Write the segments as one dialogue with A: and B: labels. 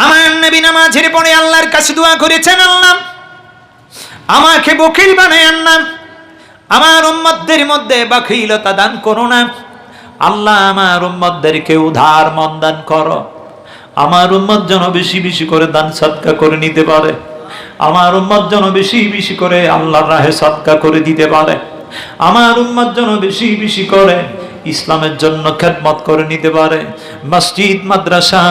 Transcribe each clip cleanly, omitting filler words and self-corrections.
A: আমার নবী নামাজের পরে আল্লাহর কাছে দোয়া করেছেন, আল্লাহ আমাকে বখিল বানায়েন না, আমার উম্মতদের মধ্যে বখিলতা দান করো না। আল্লাহ আমার উম্মতদেরকে উদার মন দান করো। আমার উম্মত যেন বেশি বেশি করে দান সদকা করে নিতে পারে, আমার উম্মত যেন বেশি বেশি করে আল্লাহর রাহে সদকা করে দিতে পারে, আমার উম্মত যেন বেশি বেশি করে ইসলামের জন্য খেদমত করে নিতে পারে, মসজিদ মাদ্রাসা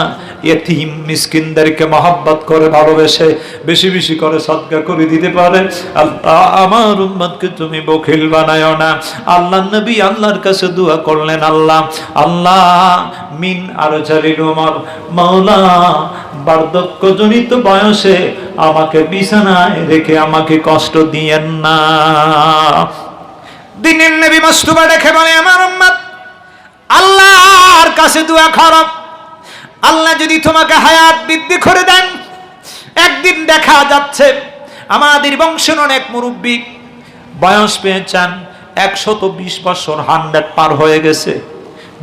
A: ইতিম মিসকিনদেরকে মহব্বত করে ভালোবেসে বেশি বেশি করে সদকা করে দিতে পারে। আল্লাহ আমার উম্মতকে তুমি বখিল বানায়ো না। আল্লাহ নবী আল্লাহর কাছে দোয়া করলেন, আল্লাহ আল্লাহ মিন আরজালিল উমর, মাওলা বার্ধক্যজনিত বয়সে আমাকে বিছানায় রেখে আমাকে কষ্ট দিয়েন না। দিনের নবী মুস্তাফা দেখে বলে, আমার উম্মত আল্লাহর কাছে দোয়া করো, আল্লাহ যদি তোমাকে হায়াত বৃদ্ধি করে দেন। একদিন দেখা যাচ্ছে আমাদের বংশের অনেক মুরব্বী বয়স পেয়েছেন 120 বছর, 100 পার হয়ে গেছে,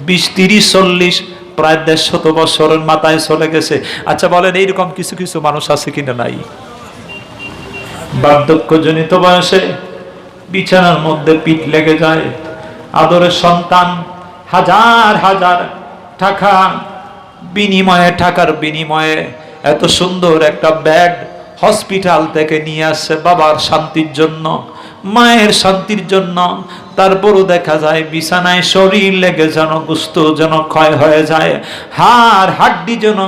A: 20, 30, 40 প্রায় 150 বছরের মাথায় চলে গেছে। আচ্ছা বলেন, এইরকম কিছু কিছু মানুষ আছে কিনা? নাই। বার্ধক্যজনিত বয়সে বিছানার মধ্যে পিঠ লেগে যায়। আদরের সন্তান হাজার হাজার টাকা বিনিময়ে, টাকার বিনিময়ে এত সুন্দর একটা বেড হসপিটাল থেকে নিয়ে আসছে বাবার শান্তির জন্য, মায়ের শান্তির জন্য। তারপরও দেখা যায় বিছানায় শরীর লেগে যেন গোস্ত যেন ক্ষয় হয়ে যায়, হাড় হাড্ডি যেন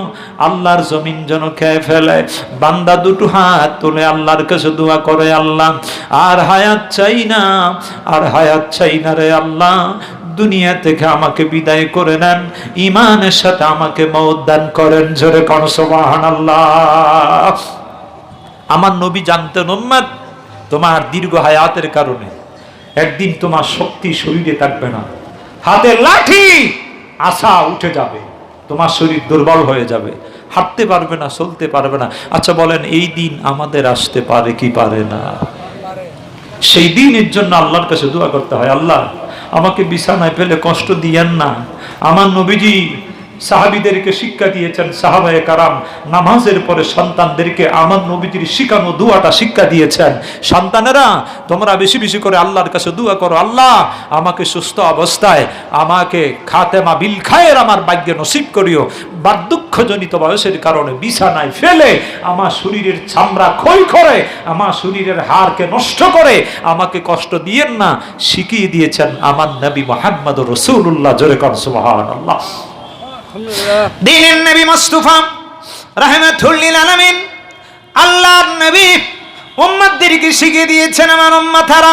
A: আল্লাহর জমিন যেন খেয়ে ফেলে। বান্দা দুটো হাত তুলে আল্লাহর কাছে দোয়া করে, আল্লাহ আর হায়াত চাই না, আর হায়াত চাই না রে আল্লাহ, দুনিয়া থেকে আমাকে বিদায় করে নেন, ঈমানের সাথে আমাকে মওত দান করেন। জোরে কোন সুবহানাল্লাহ। আমার নবী জানতেন, উম্মত তোমার দীর্ঘ হায়াতের কারণে একদিন তোমার শক্তি শরীরে থাকবে না, হাতে লাঠি আশা উঠে যাবে, তোমার শরীর দুর্বল হয়ে যাবে, হাঁটতে পারবে না, চলতে পারবে না। আচ্ছা বলেন, এই দিন আমাদের আসতে পারে কি পারে না? সেই দিনের জন্য আল্লাহর কাছে দোয়া করতে হয়, আল্লাহ আমাকে বিছানায় ফেলে কষ্ট দিয়েন না। আমার নবীজি সাহাবীদেরকে শিক্ষা দিয়েছেন, সাহাবায়ে কারাম নামাজের পরে সন্তানদেরকে আমার নবীজির শিখানো দোয়াটা শিক্ষা দিয়েছেন, সন্তানেরা তোমরা বেশি বেশি করে আল্লাহর কাছে দোয়া করো, আল্লাহ আমাকে সুস্থ অবস্থায় আমাকে খাতেমা বিল খায়ের আমার ভাগ্যে নসিব করিও। বার্ধক্যজনিত বয়সের কারণে বিছানায় ফেলে আমার শরীরের চামড়া ক্ষয় করে, আমার শরীরের হাড়কে নষ্ট করে আমাকে কষ্ট দিয়েন না, শিখিয়ে দিয়েছেন আমার নবী মুহাম্মদুর রাসূলুল্লাহ। জোরে কোন সুবহানাল্লাহ। দিনের নবী মুস্তাফা রাহমাতুল লিল আলামিন আল্লাহর নবী উম্মতদেরকে শিখিয়ে দিয়েছেন, আমার উম্মতারা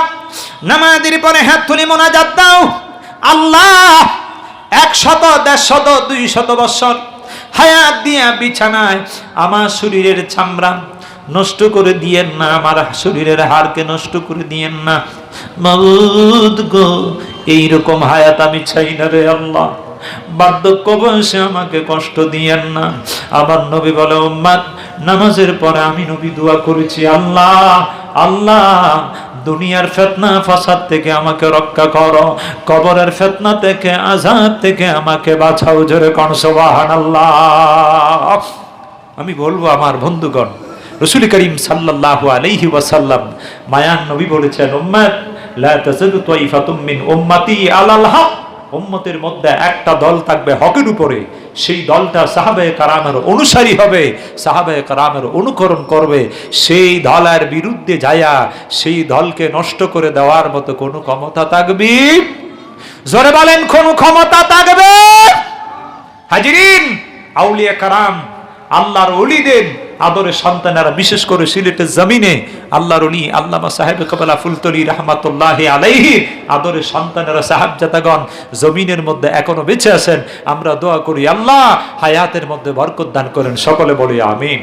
A: নামাজের পরে হাত তুলে মুনাজাত দাও, আল্লাহ 100, 150, 200 বছর হায়াত দিয়া বিছানায় আমার শরীরের চামড়া নষ্ট করে দিয়েন না, আমার শরীরের হাড়কে নষ্ট করে দিয়েন না। মাবুদ গো, এইরকম হায়াত আমি চাই না রে আল্লাহ, বার্ধক্য বয়সে আমাকে কষ্ট দিয়েন না। আবার নবী বলে, উম্মত নামাজের পরে আমি নবী দোয়া করেছি, আল্লাহ আল্লাহ দুনিয়ার ফিতনা ফাসাদ থেকে আমাকে রক্ষা করো, কবরের ফিতনা থেকে আযাব থেকে আমাকে বাঁচাও। জোরে কোন সুবহানাল্লাহ। আমি বলবো আমার বন্ধুগণ, রাসূল করিম সাল্লাল্লাহু আলাইহি ওয়াসাল্লাম মায়ান নবী বলেছেন, উম্মত লা তাযালু তাইফাতুম মিন উম্মতি আলাল হক, উম্মতের মধ্যে একটা দল থাকবে হকের উপরে, সেই দলটা সাহাবায়ে কারামের অনুসারী হবে, সাহাবায়ে কারামের অনুকরণ করবে। সেই দলের বিরুদ্ধে যায়া সেই দলকে নষ্ট করে দেওয়ার মতো কোনো ক্ষমতা থাকবে? জোরে বলেন, কোনো ক্ষমতা থাকবে? হাজিরিন, আউলিয়া কারাম আল্লাহর ওলিদের আদরের সন্তানেরা, বিশেষ করে সিলেটের জমিনে আল্লাহর ওলি আল্লামা সাহেব কাবলা ফুলতলি রাহমাতুল্লাহি আলাইহি আদরের সন্তানেরা, সাহাবজাদাগণ জমিনের মধ্যে এখনো বেঁচে আছেন। আমরা দোয়া করি, আল্লাহ হায়াতের মধ্যে বরকত দান করেন। সকলে বলি আমিন।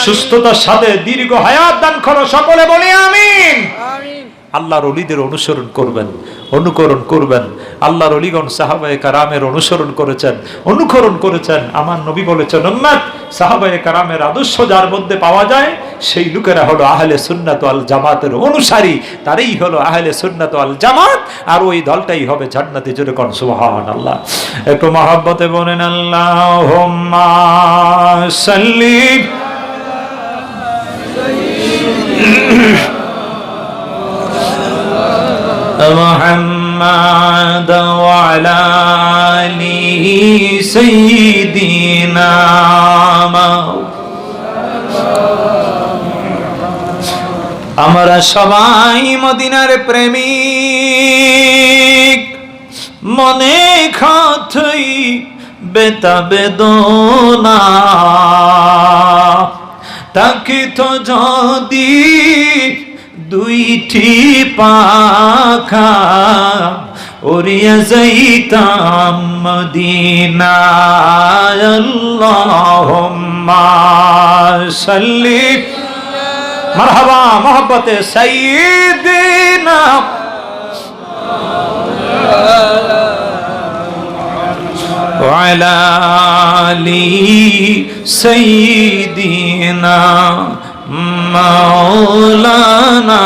A: সুস্থতার সাথে দীর্ঘ হায়াত দান করো। সকলে বলি আমিন। আল্লাহর ওলিদের অনুসরণ করবেন, অনুকরণ করবেন। আল্লাহর ওলিগণ সাহাবায়ে কারামের অনুসরণ করেছেন, অনুকরণ করেছেন। আমার নবী বলেছেন, উম্মত সাহাবায়ে কেরামের আদর্শ যার মধ্যে পাওয়া যায় সেই লোকেরা হলো আহলে সুন্নাত ওয়াল জামাতের অনুসারী, তারাই হলো আহলে সুন্নাত ওয়াল জামাত, আর ওই দলটাই হবে জান্নাতে। জোরে কোন সুবহানাল্লাহ। একটু মহব্বতে বলেন আল্লাহুম্মা সাল্লি মুহাম্মাদ ওয়া আলা আলি সাইয়্যিদিনা। আমরা সবাই মদিনার প্রেমিক, মনে খাথই বেতা বেদনা, তাকে তো যদি দুইটি পাখা উড়িয়া যাইতাম মদিনায়। আল্লাহুম্মা সাল্লি মারহাবা মোহাব্বতে সাইয়্যিদিনা ওয়া আলা আলি সাইয়্যিদিনা মাওলানা